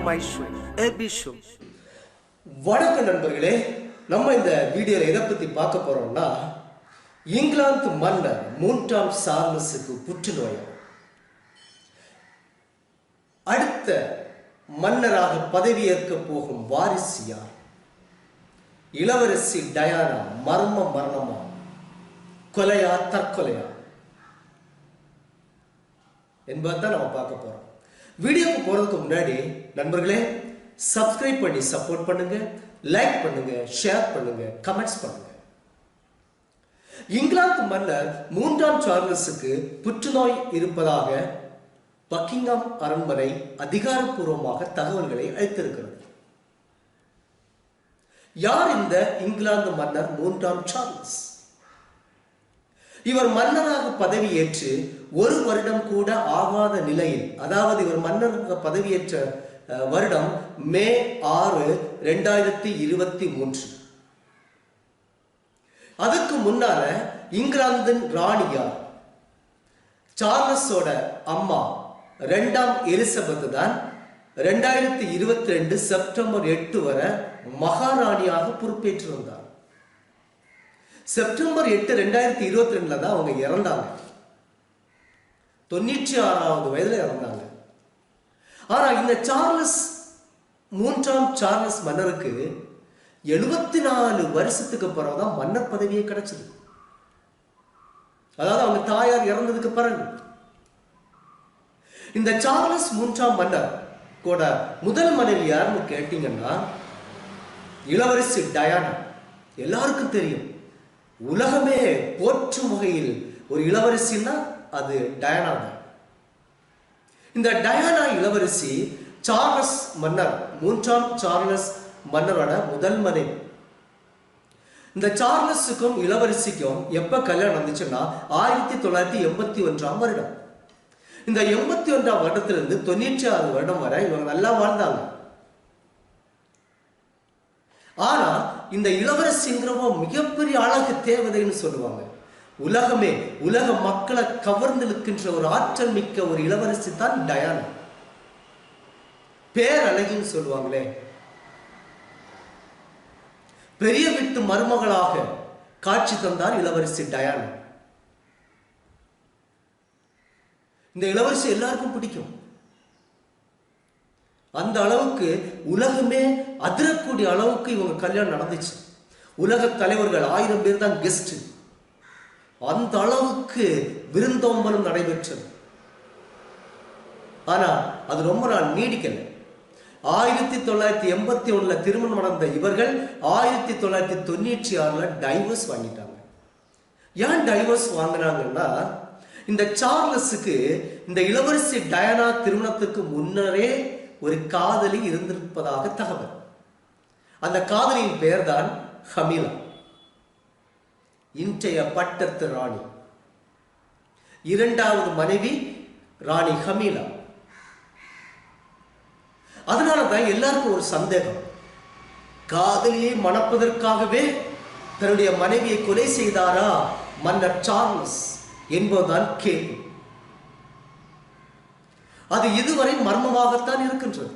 my show, AB show. வணக்கம் நண்பர்களே, நம்ம இந்த வீடியோல எதை பத்தி பார்க்க போறோம்னா, இங்கிலாந்து மன்னர் 3ஆம் சார்லஸுக்கு புற்றுநோய். அடுத்த மன்னராக பதவியேற்க போகும் வாரிசு யார்? இளவரசி டயானா மரணமா, கொலையா தற்கொலையா என்பதான் நம்ம பார்க்க போறோம். வீடியோக்கு போறதுக்கு முன்னாடி நண்பர்களே, சப்ஸ்கிரைப் பண்ணி சப்போர்ட் பண்ணுங்க, லைக் பண்ணுங்க, ஷேர் பண்ணுங்க, கமெண்ட்ஸ் பண்ணுங்க. இங்கிலாந்து மன்னர் 3ஆம் சார்லஸுக்கு புற்றுநோய் இருப்பதாக பக்கிங்ஹாம் அரண்மனை அதிகாரப்பூர்வமாக தகவல்களை அளித்திருக்கிறது. யார் இந்த இங்கிலாந்து மன்னர் 3ஆம் சார்லஸ்? இவர் மன்னராக பதவியேற்று ஒரு வருடம் கூட ஆகாத நிலையில், அதாவது இவர் மன்னராக பதவியேற்ற வருடம் மே 6, 2023. அதுக்கு முன்னால இங்கிலாந்தின் ராணியார் சார்லஸோட அம்மா 2ஆம் எலிசபெத் தான் 2022 செப்டம்பர் 8 வரை மகாராணியாக பொறுப்பேற்றிருந்தார். செப்டம்பர் 8, 2022 தான் அவங்க இறந்தாங்க. 96வது வயதுல இறந்தாங்க. ஆனா இந்த சார்லஸ் 3ஆம் சார்லஸ் மன்னருக்கு 74 வருஷத்துக்கு பிறகுதான் மன்னர் பதவியே கிடைச்சது. அதாவது அவங்க தாயார் இறந்ததுக்கு பிறகு. இந்த சார்லஸ் 3ஆம் மன்னர் கூட முதல் மனைவி யாருன்னு கேட்டீங்கன்னா இளவரசி டயானா. எல்லாருக்கும் தெரியும், உலகமே போற்றும் வகையில் ஒரு இளவரசின்னா அது டயானா தான். இந்த டயானா இளவரசி சார்லஸ் மன்னர் 3ஆம் சார்லஸ் மன்னரோட முதல் மனைவி. இந்த சார்லஸுக்கும் இளவரசிக்கும் எப்ப கல்யாணம் வந்துச்சுன்னா 1981ஆம் வருடம். இந்த 81ஆம் வருடத்திலிருந்து 96 வருடம் வரை இவங்க நல்லா வாழ்ந்தாங்க. ஆனா இந்த இளவரசிங்கிறவங்க மிகப்பெரிய அழகு தேவதைன்னு சொல்லுவாங்க. உலக மக்களை கவர்ந்து இழுக்கின்ற ஒரு ஆற்றல் மிக்க ஒரு இளவரசி தான் டயானா. பேரழகின்னு சொல்லுவாங்களே. பெரிய வீட்டு மருமகளாக காட்சி தந்தார் இளவரசி டயானா. இந்த இளவரசி எல்லாருக்கும் பிடிக்கும். அந்த அளவுக்கு உலகமே அதிரக்கூடிய அளவுக்கு இவங்க கல்யாணம் நடந்துச்சு. உலக தலைவர்கள் 1000 பேர் தான் கெஸ்ட். அந்த அளவுக்கு விருந்தோம்பலும் நடைபெற்றது. ஆனா அது ரொம்ப நாள் நீடிக்கல. 1981 திருமணம் நடந்த இவர்கள் 1996 டைவர்ஸ் வாங்கிட்டாங்க. ஏன் டைவர்ஸ் வாங்கினாங்கன்னா, இந்த சார்லஸுக்கு இந்த இளவரசி டயானா திருமணத்துக்கு முன்னரே ஒரு காதலி இருந்திருப்பதாக தகவல். அந்த காதலியின் பெயர் தான் ஹமீலா, இன்றைய பட்டத்து ராணி. 2வது மனைவி ராணி ஹமீலா. அதனாலதான் எல்லாருக்கும் ஒரு சந்தேகம், காதலியை மணப்பதற்காகவே தன்னுடைய மனைவியை கொலை செய்தாரா மன்னர் சார்லஸ் என்பதுதான் கேள்வி. அது இதுவரை மர்மமாகத்தான் இருக்கின்றது.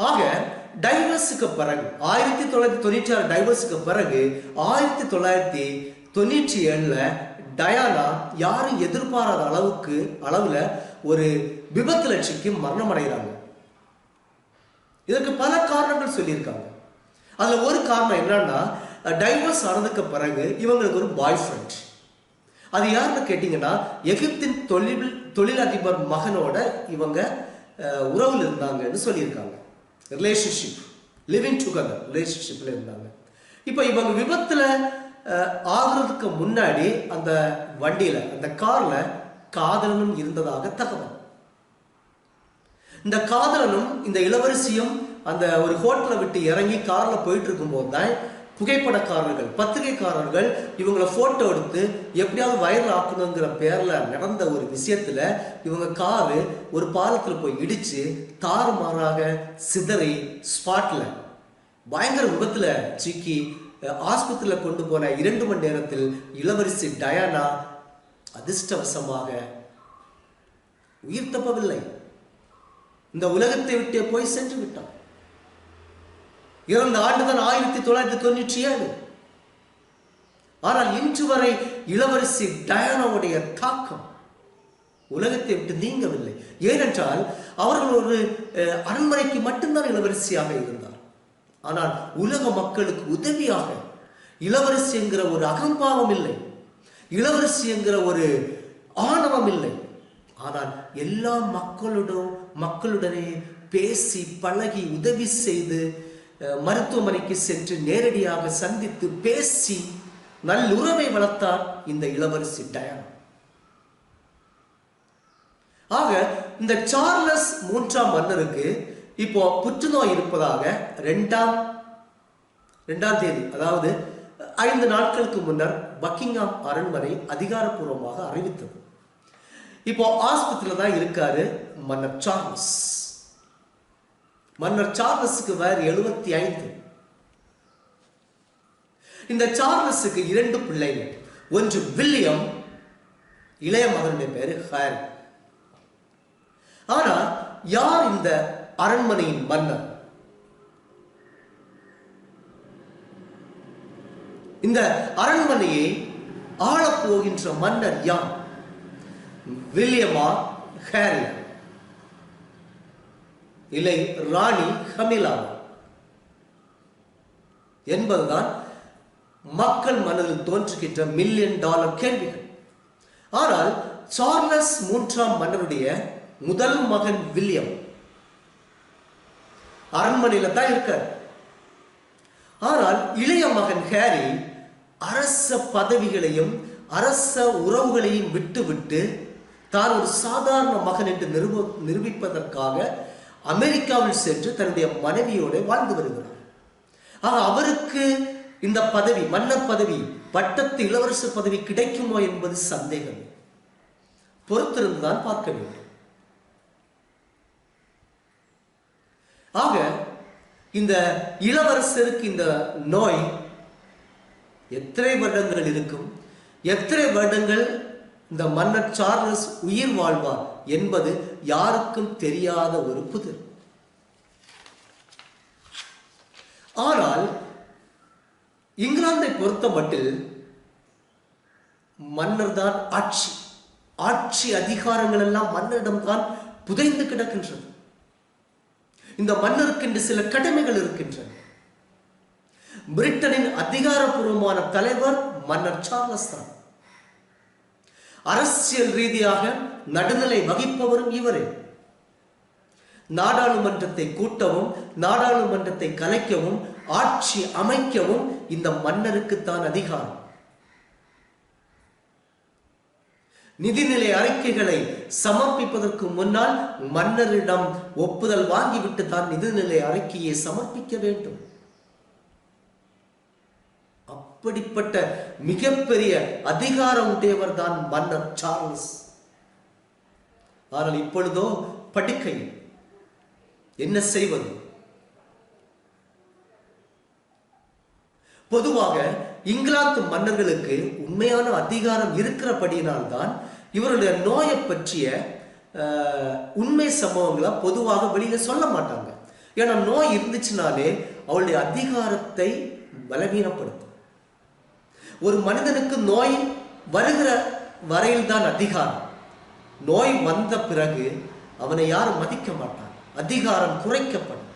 ஆக டைவர்ஸுக்கு பிறகு 1996 டைவர்ஸுக்கு பிறகு 1997 டயானா யாரும் எதிர்பாராத அளவுல ஒரு விபத்துல சிக்கி மரணம் அடைகிறாங்க. இதற்கு பல காரணங்கள் சொல்லியிருக்காங்க. அதுல ஒரு காரணம் என்னன்னா, டைவர்ஸ் ஆனதுக்கு பிறகு இவங்களுக்கு ஒரு பாய் ஃப்ரெண்ட். அது யாருன்னு கேட்டீங்கன்னா, எகிப்தின் தொழிலதிபர் மகனோட இவங்க உறவில் இருந்தாங்கன்னு சொல்லியிருக்காங்க. ரிலேஷன்ஷிப், லிவிங் டுகெதர் ரிலேஷன்ஷிப்ல இருந்தாங்க. இப்ப இவங்க விபத்துல ஆகுறதுக்கு முன்னாடி அந்த வண்டியில, அந்த கார்ல காதலனும் இருந்ததாக தகவல். இந்த காதலனும் இந்த இளவரசியும் அந்த ஒரு ஹோட்டலை விட்டு இறங்கி கார்ல போயிட்டு இருக்கும் போது தான் புகைப்படக்காரர்கள், பத்திரிகைக்காரர்கள் இவங்களை போட்டோ எடுத்து எப்படியாவது வைரல் ஆக்கணுங்கிற பேர்ல நடந்த ஒரு விஷயத்துல இவங்க காரு ஒரு பாலத்துல போய் இடிச்சு தாறுமாறாக சிதறி ஸ்பாட்ல பயங்கர விபத்துல சிக்கி ஆஸ்பத்திரியில கொண்டு போன 2 மணி நேரத்தில் இளவரசி டயானா அதிர்ஷ்டவசமாக உயிர் தப்பவில்லை. இந்த உலகத்தை விட்டே போய் சென்று விட்டார். இறந்த ஆண்டுதான் 1997. ஆனால் இன்று வரை இளவரசி டயானாவுடைய தாக்கம் உலகத்தை விட்டு நீங்கவில்லை. ஏனென்றால் அவர்கள் ஒரு அரண்மனைக்கு மட்டும்தான் இளவரசியாக இருந்தார். ஆனால் உலக மக்களுக்கு உதவியாக இளவரசி என்கிற ஒரு அகம்பாவம் இல்லை, இளவரசி என்கிற ஒரு ஆணவம் இல்லை. ஆனால் எல்லா மக்களுடனே பேசி பழகி உதவி செய்து மருத்துவமனைக்கு சென்று நேரடியாக சந்தித்து பேசி நல்லுறவை வளர்த்தார் இந்த இளவரசி டயானா. ஆக இந்த சார்லஸ் 3ஆம் மன்னருக்கு இப்போ புற்றுநோய் இருப்பதாக 2ஆம் தேதி, அதாவது 5 நாட்களுக்கு முன்னர் பக்கிங்ஹாம் அரண்மனை அதிகாரப்பூர்வமாக அறிவித்தது. இப்போ ஆஸ்பத்திரியில தான் இருக்காரு மன்னர் சார்லஸ். மன்னர் சார்லஸுக்கு வயது 75. இந்த சார்லஸுக்கு 2 பிள்ளைகள். ஒன்று வில்லியம், இளைய மகனுடைய பேரு ஹாரி. ஆனா யார் இந்த அரண்மனையின் மன்னர்? இந்த அரண்மனையை ஆளப்போகின்ற மன்னர் யார்? வில்லியமா, ஹாரி, இல்லை ராணி கமிலா என்பதுதான் மக்கள் மனதில் தோன்றுகின்ற $1,000,000 கேள்விகள். ஆனால் சார்லஸ் 3ஆம் மன்னருடைய முதல் மகன் வில்லியம் அரண்மனையில தான் இருக்கார். ஆனால் இளைய மகன் ஹாரி அரச பதவிகளையும் அரச உறவுகளையும் விட்டு தான் ஒரு சாதாரண மகன் என்று நிரூபிப்பதற்காக அமெரிக்காவில் சென்று தன்னுடைய மனைவியோடு வாழ்ந்து வருகிறார். ஆக அவருக்கு இந்த பதவி, மன்னர் பதவி, பட்டத்து இளவரசர் பதவி கிடைக்குமோ என்பது சந்தேகம். பொறுத்திருந்துதான் பார்க்க வேண்டும். ஆக இந்த இளவரசருக்கு இந்த நோய் எத்தனை வருடங்கள் இருக்கும், எத்தனை வருடங்கள் இந்த மன்னர் சார்லஸ் உயிர் வாழ்வார் என்பது யாருக்கும் தெரியாத ஒரு புதிர். ஆனால் இங்கிலாந்தை பொறுத்த மட்டில் மன்னர் தான் ஆட்சி அதிகாரங்கள் எல்லாம் மன்னரிடம்தான் புதைந்து கிடக்கின்றது. இந்த மன்னருக்கு என்று சில கடமைகள் இருக்கின்றன. பிரிட்டனின் அதிகாரப்பூர்வமான தலைவர் மன்னர் சார்லஸ் தான். அரசியல் ரீதியாக நடுநிலை வகிப்பவரும் இவரே. நாடாளுமன்றத்தை கூட்டவும், நாடாளுமன்றத்தை கலைக்கவும், ஆட்சி அமைக்கவும் இந்த மன்னருக்குத்தான் அதிகாரம். நிதிநிலை அறிக்கைகளை சமர்ப்பிப்பதற்கு முன்னால் மன்னரிடம் ஒப்புதல் வாங்கிவிட்டு தான் நிதிநிலை அறிக்கையை சமர்ப்பிக்க வேண்டும். அப்படிப்பட்ட மிகப்பெரிய அதிகாரம் உடையவர் தான் மன்னர் சார்லஸ். ஆனால் இப்பொழுதோ படுக்கை. என்ன செய்வது? பொதுவாக இங்கிலாந்து மன்னர்களுக்கு உண்மையான அதிகாரம் இருக்கிறபடியினால்தான் இவருடைய நோயை பற்றிய உண்மை சம்பவங்களை பொதுவாக வெளியில சொல்ல மாட்டாங்க. ஏன்னா நோய் இருந்துச்சுனாலே அவளுடைய அதிகாரத்தை பலவீனப்படுத்தும். ஒரு மனிதனுக்கு நோய் வருகிற வரையில் தான் அதிகாரம். நோய் வந்த பிறகு அவனை யாரும் மதிக்க மாட்டான், அதிகாரம் குறைக்கப்படும்.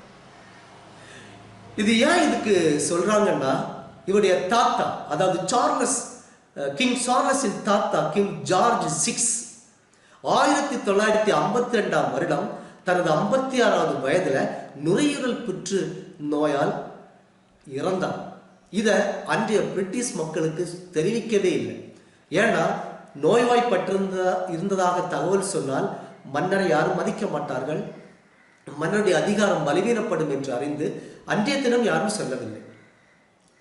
இது ஏன் இதுக்கு சொல்றாங்கன்னா, இவருடைய தாத்தா, அதாவது சார்லஸ், கிங் சார்லஸின் தாத்தா கிங் ஜார்ஜ் 6 1952ஆம் வருடம் தனது 56வது வயதுல நுரையீரல் புற்று நோயால் இறந்தார். இதை அன்றைய பிரிட்டிஷ் மக்களுக்கு தெரிவிக்கவே இல்லை. ஏன்னா இருந்ததாக தகவல் சொன்னால் மன்னரை யாரும் மதிக்க மாட்டார்கள், மன்னருடைய அதிகாரம் பலவீனப்படும் என்று அறிந்து அன்றைய தினம் யாரும் சொல்லவில்லை,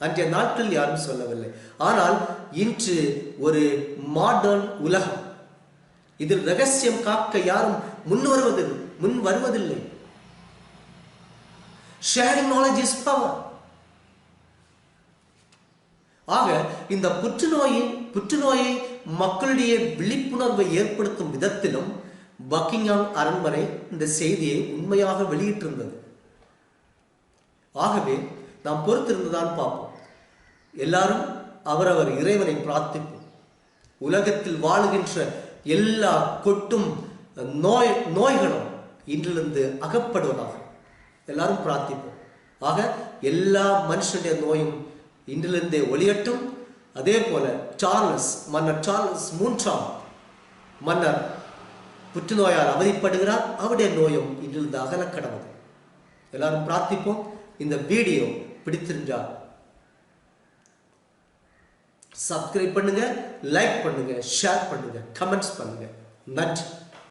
அன்றைய நாட்கள் யாரும் சொல்லவில்லை. ஆனால் இன்று ஒரு மாடர்ன் உலகம், இதில் ரகசியம் காக்க யாரும் முன் வருவதில்லை. Sharing knowledge is power. ஆக இந்த புற்றுநோயை மக்களிடையே விழிப்புணர்வை ஏற்படுத்தும் விதத்திலும் பக்கிங்ஹாம் அரண்மனை இந்த செய்தியை உண்மையாக வெளியிட்டிருந்தது. ஆகவே நாம் பொறுத்திருந்துதான் பார்ப்போம். எல்லாரும் அவரவர் இறைவனை பிரார்த்திப்போம். உலகத்தில் வாழுகின்ற எல்லா கொட்டும் நோய்களும் இன்றிலிருந்து அகப்படுவதாக எல்லாரும் பிரார்த்திப்போம். ஆக எல்லா மனுஷனுடைய நோயும் இன்றிலிருந்தே ஒளியட்டும். அதே போல மன்னர் சார்லஸ் 3ஆம் மன்னர் புற்றுநோயால் அவதிப்படுகிறார். அவருடைய நோயும் இன்றிலிருந்து அகலக்கடவது. எல்லாரும் பிரார்த்திப்போம். இந்த வீடியோ பிடித்திருந்தா சப்ஸ்கிரைப் பண்ணுங்க, லைக் பண்ணுங்க, ஷேர் பண்ணுங்க, கமெண்ட்ஸ் பண்ணுங்க. நன்றி.